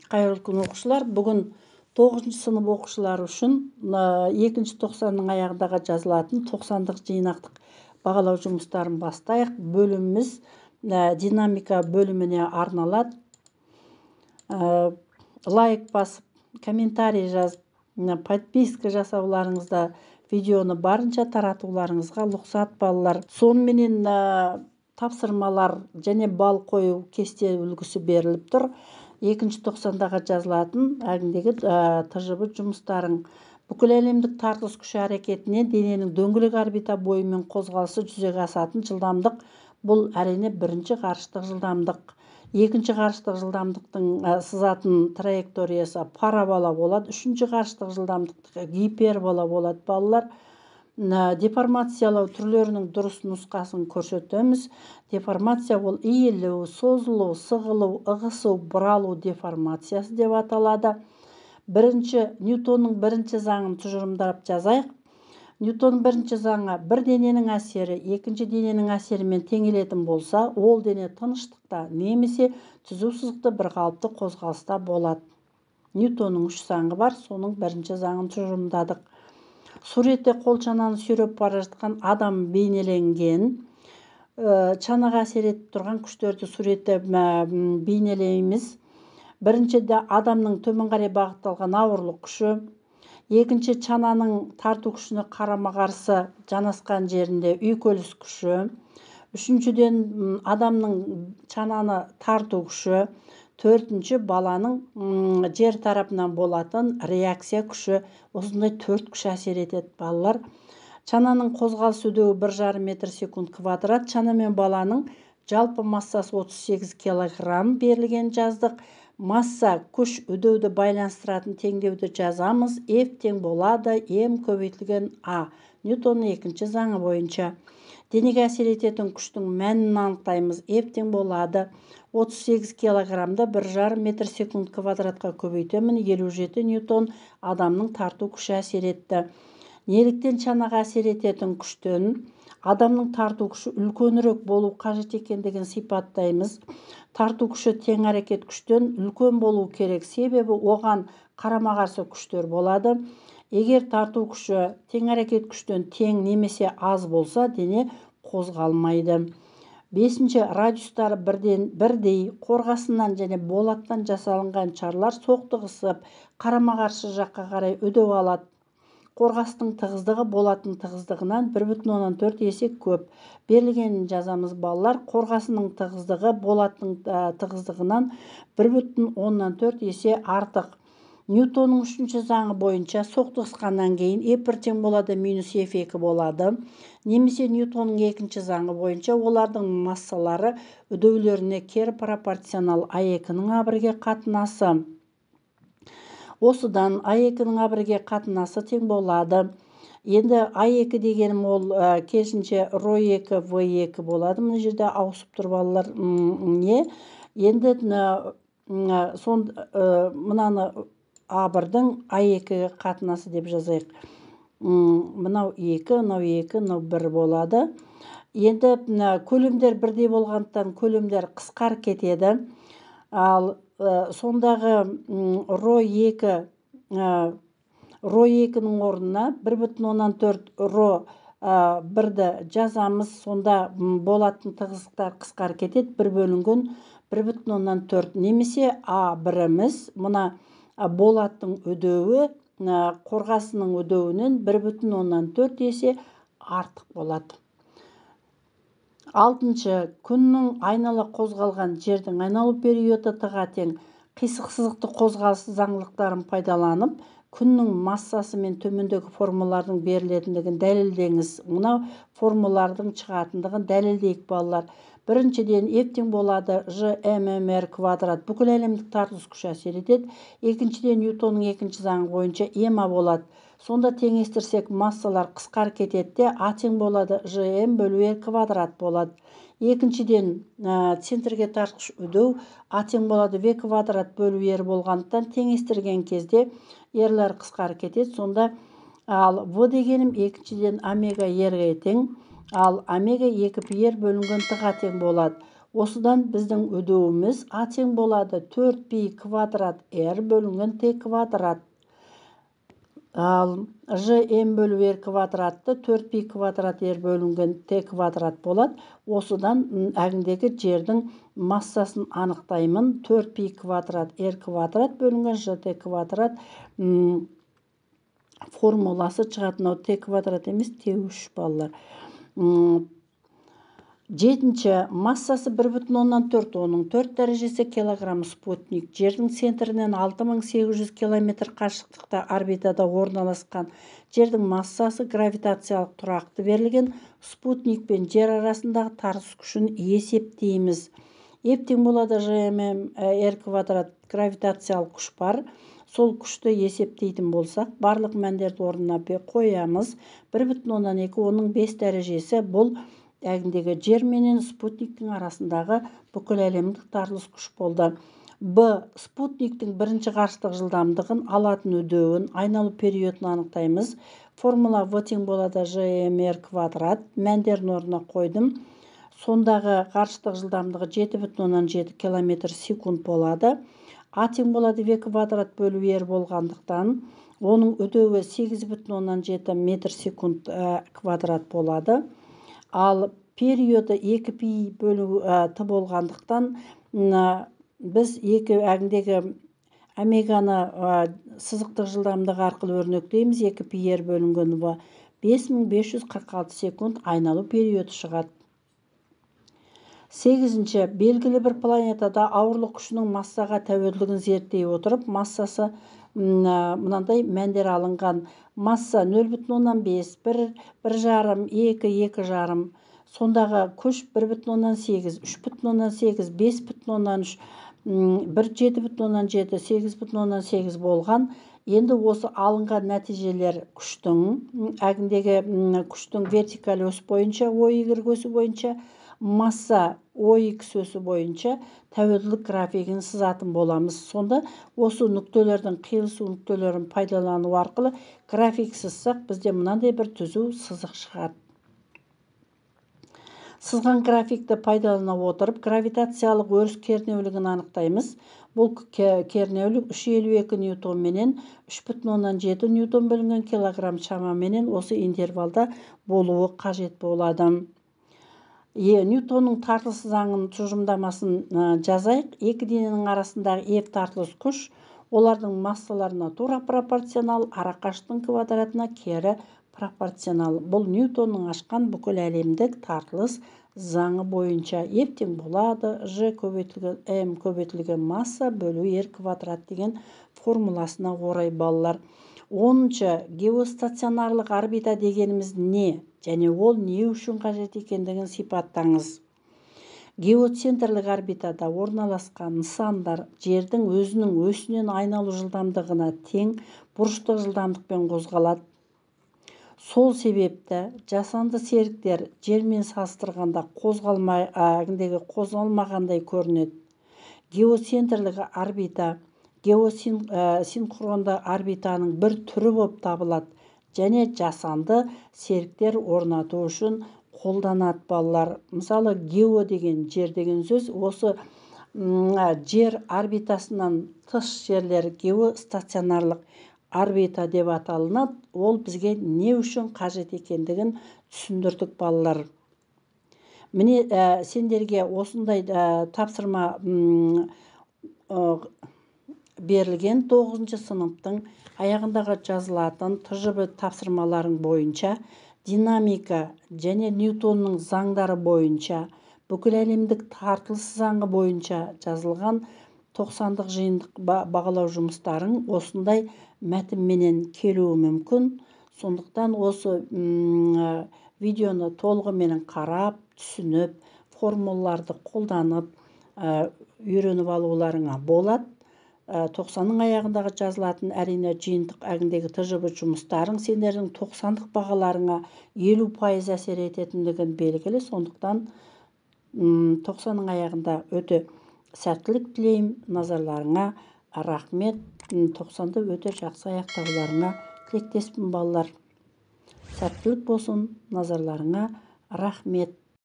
Қайырлы күн оқушылар. Бүгін 9 сынып оқушылары үшін 2-ші тоқсанның аяғындағы жазылатын 90-дық жинақтық бағалау жұмыстарын бастайық. Бөліміміз динамика бөліміне арналады. Лайк басып, комментарий жазып, подписка жасауларыңызда видеоны барынша таратуларыңызға лұқсат балалар. Сонымен тапсырмалар және бал қою кесте үлгісі беріліп тұр. 2-ші тоқсандағы жазылатын әгіндегі тжб жұмыстарың. Бүкіл әлемдік тартыс күші әрекетіне дененің дөңгелек орбита бойымен қозғалысы жүзеге асатын жылдамдық. Бұл әрине бірінші ғарыштық жылдамдық. Екінші ғарыштық жылдамдықтың сызатын траекториясы парабола болады. Үшінші ғарыштық жылдамдық гипербола болады балалар. Деформациялау түрлерінің дұрыс нұсқасын көрсетеміз. Деформация ол иілу, созылу, сығылу, ығысу, бұралу деформациясы деп аталады. Ньютонның бірінші заңын тұжырымдап жазайық. Ньютонның бірінші заңы бір дененің әсері екінші дененің әсерімен теңелетін болса, ол дене тыныштықта немесе түзу сызықты бір қалыпты қозғалыста болады. Ньютонның 3 заңы бар, соның бірінші заңын тұжырымдадық. Суретте қол чананы сүйреп бара жатқан адам бейнеленген. Чанаға әсер етіп тұрған күштерді суретте бейнелейміз. Біріншіде адамның төмен қарай бағытталған ауырлық күші. Екінші чананың тарту күшіне қарама-қарсы жанасқан жерінде үйкеліс күші. Үшіншіден адамның чананы тарту күші. Төртінші баланың жер тарапынан болатын реакция күші. Осындай 4 күш әсер етеді балалар. Чананың қозғалыс үдеуі 1,5 метр секунд квадрат. Чана мен баланың жалпы массасы 38 килограмм берілген жаздық. Масса күш үдеуді байланыстыратын теңдеуді жазамыз. F тең болады М көбейтілген А. Ньютонның 2-ші заңы бойынша. Денеге әсер ететін күштің мәнін анықтаймыз. F тең болады 38 килограммды 1,5 метр секунд квадратқа көбейтемін. 57 ньютон адамның тарту күші әсер етті. Неліктен чанаға әсер ететін күштен адамның тарту күші үлкенірек болу қажет екендігін сипаттаймыз. Тарту күші тең әрекет күштен үлкен болу керек, себебі оған қарама-қарсы күштер болады. Егер тарту күші тең әрекет күштен тең немесе аз болса, дене қозғалмайды. 5-ші радиустары бірдей қорғасыннан және болаттан жасалынған шарлар соқтығысып, қарама-қарсы жаққа қарай үдеу алады. Қорғастың тығыздығы болаттың тығыздығынан 1,4 есе көп. Берілгенін жазамыз балалар. Қорғасының тығыздығы болаттың тығыздығынан 1,4 есе артық. Ньютонның 3-ші заңы бойынша соқтығысқаннан кейін F1 тең болады минус F2 болады. Немесе Ньютонның 2-ші заңы бойынша олардың массалары үдеулеріне кері пропорционал А2-ның А1-ге қатынасы. Осыдан А2-ның А1-ге қатынасы тең болады. Енді А2 дегенім ол керісінше ρ2 В2 болады. Мына жерде ауысып тұр балалар. Енді мынаны А1-дің А2-ге қатынасы деп жазайық. Мынау 2, мынау 2, мынау 1 болады. Енді көлемдер бірдей болғандықтан көлемдер қысқар кетеді. Ал сондағы ρ2-ның орнына 1,4 ρ1-ді жазамыз. Сонда болаттың тығыздықтар қысқар кетеді. 1 бөлінген 1,4 немесе А1-іміз мына болаттың үдеуі қорғасының үдеуінен 1,4 есе артық болады. 6-шы күннің айнала қозғалған жердің айналу периоды т-ға тең. Қисық сызықты қозғалыс заңдылықтарын пайдаланып, күннің массасы мен төмендегі формулалардың берілетіндігін дәлелдеңіз. Мына формулалардың шығатындығын дәлелдейік балалар. Біріншіден F тең болады G(m(m)r) квадрат бүкіл әлемдік тартыс күші әсер етеді. Екіншіден Ньютонның 2-ші заңы бойынша М болады. Сонда теңестірсек массалар қысқар кетеді. А тең болады Gm бөлу R квадрат болады. Екіншіден центрге тартқыш үдеу А тең болады V квадрат бөлу R болғандықтан теңестірген кезде ерлер қысқар кетеді. Сонда ал V дегенім екіншіден омега R-ге тең. Ал омега 2 πr бөлінген т-ға тең болады. Осыдан біздің өдеуіміз А тең болады 4π квадрат r бөлінген t квадрат. Ал G(m бөлу r квадратты 4π квадрат r бөлінген t квадрат болады. Осыдан әгіндегі жердің массасын анықтаймын. 4π квадрат r квадрат бөлінген gt квадрат формуласы шығатын. T квадрат емес, T3 балалар. Жетінші, массасы 1,4, оның 4 дәрежесі килограмм спутник. Жердің центрінен 6800 километр қашықтықта орбитада орналасқан. Жердің массасы гравитациялық тұрақты берілген. Спутник пен жер арасындағы тартылыс күшін есептейміз. F тең болады G(m) r квадрат гравитациялық күш бар. Сол күшті есептейтін болсақ, барлық мәндерді орнына қоямыз. 1,2, оның 5 дәрежесі бұл әгіндегі жер менен спутниктің арасындағы бүкіл әлемдік тартылыс күш болды. Б. Спутниктің бірінші ғарыштық жылдамдығын, алатын өдеуін, айналу периодын анықтаймыз. Формула V тең болады G(m) r квадрат. Мәндерін орнына қойдым. Сондағы ғарыштық жылдамдығы 7,7 км секунд болады. А тең болады V квадрат бөлу r болғандықтан, оның өдеуі 8,7 метр секунд квадрат болады. Ал периоды 2π бөлу t болғандықтан, біз әгіндегі омеганы сызықтық жылдамдығы арқылы өрнектейміз. 2π r бөлінген 5546 секунд айналу периоды шығады. 8-ші, белгілі бір планетада ауырлық күшінің массаға тәуелділігін зерттей отырып, массасы мынандай мәндер алынған. Масса 0,5, 1,5, 2, 2,5. Сондағы күш 1,8, 3,8, 5,3, 7,7, 8,8 болған. Енді осы алынған нәтижелер әгіндегі күштің вертикаль ось бойынша, OY өсі бойынша, масса OX өсі бойынша тәуелділік графигін сызатын боламыз. Сонда осы нүктелердің қиылысу нүктелерін пайдалану арқылы график сызсақ, бізде мынандай бір түзу сызық шығады. Сызған графикті пайдалана отырып, гравитациялық өріс кернеулігін анықтаймыз. Бұл кернеулік 352 ньютон менен 3,7 ньютон бөлінген килограмм шамаменен осы интервалда болуы қажет болады. Ньютонның тартылыс заңын тұжырымдамасын жазайық. Екі дененің арасындағы F тартылыс күш, олардың массаларына тура пропорционал, арақашықтың квадратына кері пропорционал. Бұл Ньютонның ашқан бүкіл әлемдік тартылыс заңы бойынша. F тең болады G көбейтілген M көбейтілген масса бөлу r квадрат деген формуласына орай балалар. 10-ші, геостационарлық орбита дегеніміз не? Және ол не үшін қажет екендігін сипаттаңыз. Геоцентрлік орбитада орналасқан нысандар жердің өзінің өсінен айналу жылдамдығына тең бұрыштық жылдамдықпен қозғалады. Сол себепті жасанды серіктер жермен салыстырғанда қозғалмағандай көрінеді. Геоцентрлік орбита геосинхронды орбитаның бір түрі болып табылады және жасанды серіктер орнату үшін қолданады балалар. Мысалы, гео деген жер деген сөз, осы жер орбитасынан тыс жерлер геостационарлық орбита деп аталынады. Ол бізге не үшін қажет екендігін түсіндірдік балалар. Міне сендерге осындай тапсырма берілген 9-шы сыныптың аяғындағы жазылатын TŽБ тапсырмаларың бойынша динамика және Ньютонның заңдары бойынша бүкіл әлемдік тартылыс заңы бойынша жазылған 90-дық жиынтық бағалау жұмыстарың осындай мәтінменен келуі мүмкін. Сондықтан осы видеоны толығымен қарап, түсініп, формулаларды қолданып, үйреніп алуларыңа болады. 90-ның аяғындағы жазылатын әрине жиынтық әгіндегі TŽБ жұмыстарың сендердің 90-дық бағаларыңа 50% әсер ететіндігін белгілі. Сондықтан 90-ның аяғында өте сәттілік тілеймін. Назарларыңа рахмет. 90-ды өте жақсы аяқтауларыңа тілектеспін балалар. Сәттілік болсын. Назарларыңа рахмет.